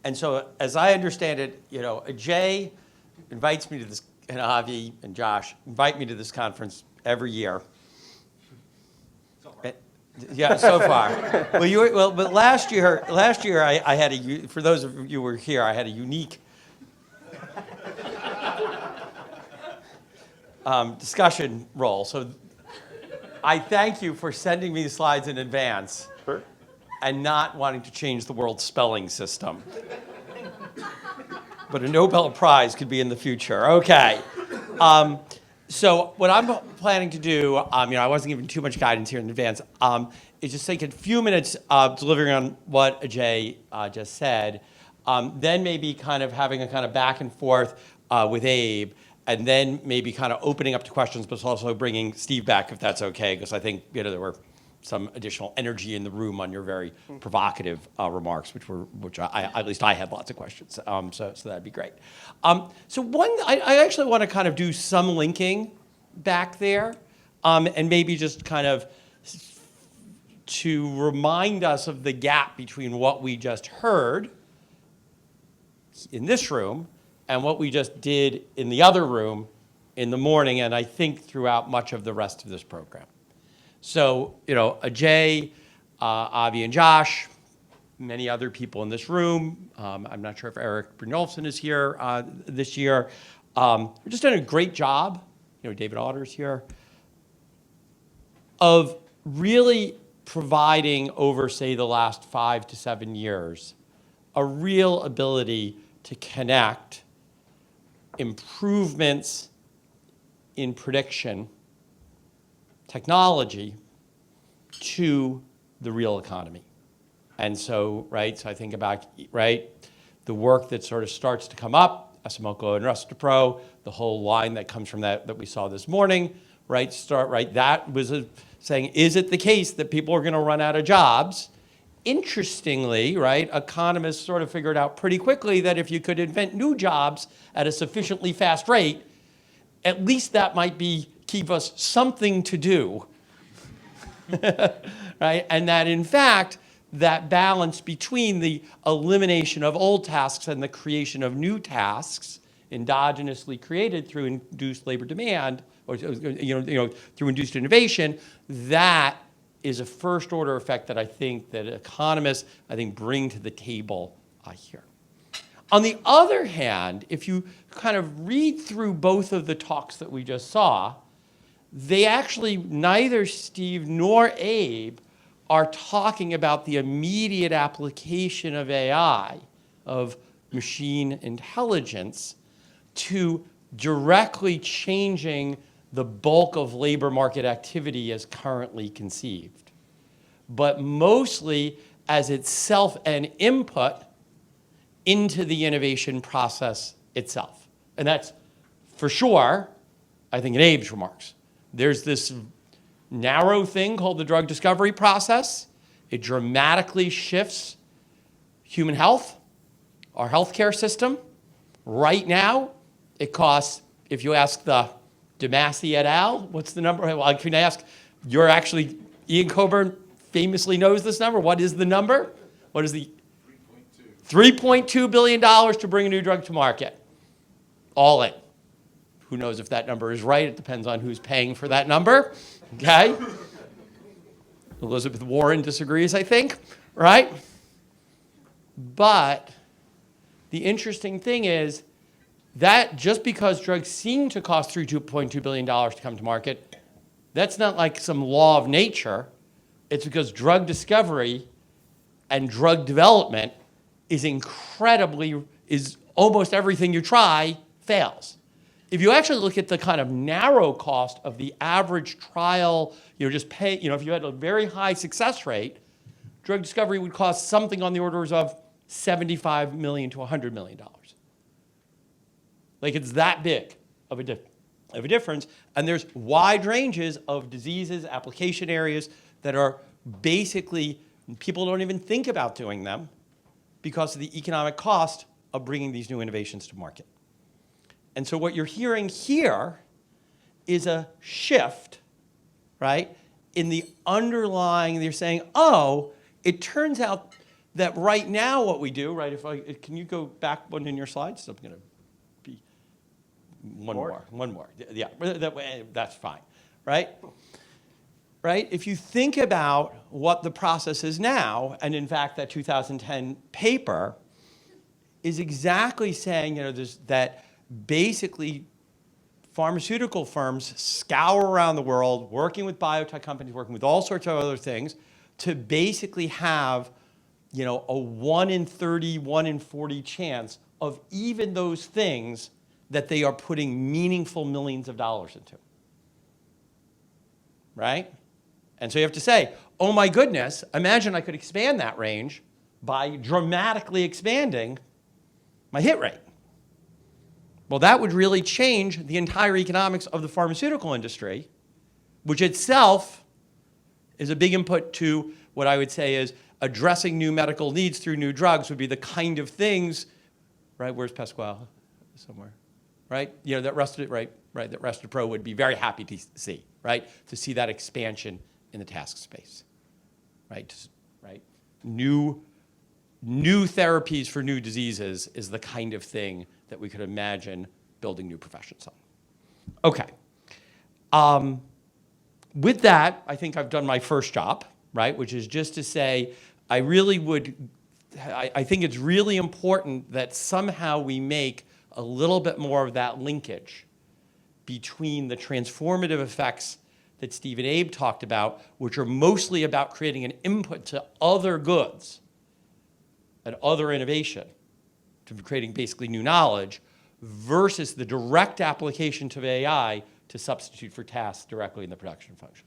And so, as I understand it, Ajay invites me to this, and Avi and Josh invite me to this conference every year. So far. Yeah, so far. But last year I had for those of you who were here, I had a unique discussion role. So I thank you for sending me the slides in advance. Sure. And not wanting to change the world's spelling system. But a Nobel Prize could be in the future. Okay. So what I'm planning to do, I wasn't given too much guidance here in advance, is just take a few minutes delivering on what Ajay just said, then maybe kind of having a kind of back and forth with Abe, and then maybe kind of opening up to questions, but also bringing Steve back if that's okay, because I think there were some additional energy in the room on your very provocative remarks, which I at least I had lots of questions. So that'd be great. So I actually want to kind of do some linking back there, and maybe just kind of to remind us of the gap between what we just heard in this room and what we just did in the other room in the morning, and I think throughout much of the rest of this program. So, Ajay, Avi, and Josh, many other people in this room. I'm not sure if Eric Brynjolfsson is here this year. We're just doing a great job. David Otter's here, of really providing over, say, the last 5 to 7 years, a real ability to connect improvements in prediction technology to the real economy. And so, so I think about, the work that sort of starts to come up, Asimoko and Rustapro, the whole line that comes from that we saw this morning, that was saying, is it the case that people are gonna run out of jobs? Interestingly, economists sort of figured out pretty quickly that if you could invent new jobs at a sufficiently fast rate, at least that might keep us something to do, And that in fact, that balance between the elimination of old tasks and the creation of new tasks, endogenously created through induced labor demand, or through induced innovation, that is a first order effect that I think that economists, bring to the table here. On the other hand, if you kind of read through both of the talks that we just saw, they actually, neither Steve nor Abe are talking about the immediate application of AI, of machine intelligence, to directly changing the bulk of labor market activity as currently conceived, but mostly as itself an input into the innovation process itself. And that's for sure, I think, in Abe's remarks. There's this narrow thing called the drug discovery process. It dramatically shifts human health, our healthcare system. Right now, it costs, if you ask the DeMasi et al., what's the number? Well, I can ask, Ian Coburn famously knows this number. What is the number? What is the? $3.2 billion to bring a new drug to market. All in. Who knows if that number is right? It depends on who's paying for that number, okay? Elizabeth Warren disagrees, I think, right? But the interesting thing is that just because drugs seem to cost $2.2 billion to come to market, that's not like some law of nature. It's because drug discovery and drug development is almost everything you try fails. If you actually look at the kind of narrow cost of the average trial, if you had a very high success rate, drug discovery would cost something on the orders of $75 million to $100 million. Like, it's that big of a difference. And there's wide ranges of diseases, application areas that are basically, people don't even think about doing them because of the economic cost of bringing these new innovations to market. And so what you're hearing here is a shift, in the underlying, they're saying, it turns out that right now what we do, right, can you go back one in your slides? So I'm going to be, one more. Yeah, that's fine, right? Right? If you think about what the process is now, and in fact that 2010 paper is exactly saying, that basically pharmaceutical firms scour around the world, working with biotech companies, working with all sorts of other things, to basically have, a 1 in 30, 1 in 40 chance of even those things that they are putting meaningful millions of dollars into. Right? And so you have to say, oh my goodness, imagine I could expand that range by dramatically expanding my hit rate. Well, that would really change the entire economics of the pharmaceutical industry, which itself is a big input to what I would say is addressing new medical needs through new drugs would be the kind of things, right? Where's Pasquale? Somewhere, right? That that Rested Pro would be very happy to see, right? To see that expansion in the task space, right? Right? New therapies for new diseases is the kind of thing that we could imagine building new professions on. Okay. With that, I think I've done my first job, right? Which is just to say, I think it's really important that somehow we make a little bit more of that linkage between the transformative effects that Steve and Abe talked about, which are mostly about creating an input to other goods and other innovation, to creating basically new knowledge, versus the direct application to AI to substitute for tasks directly in the production function.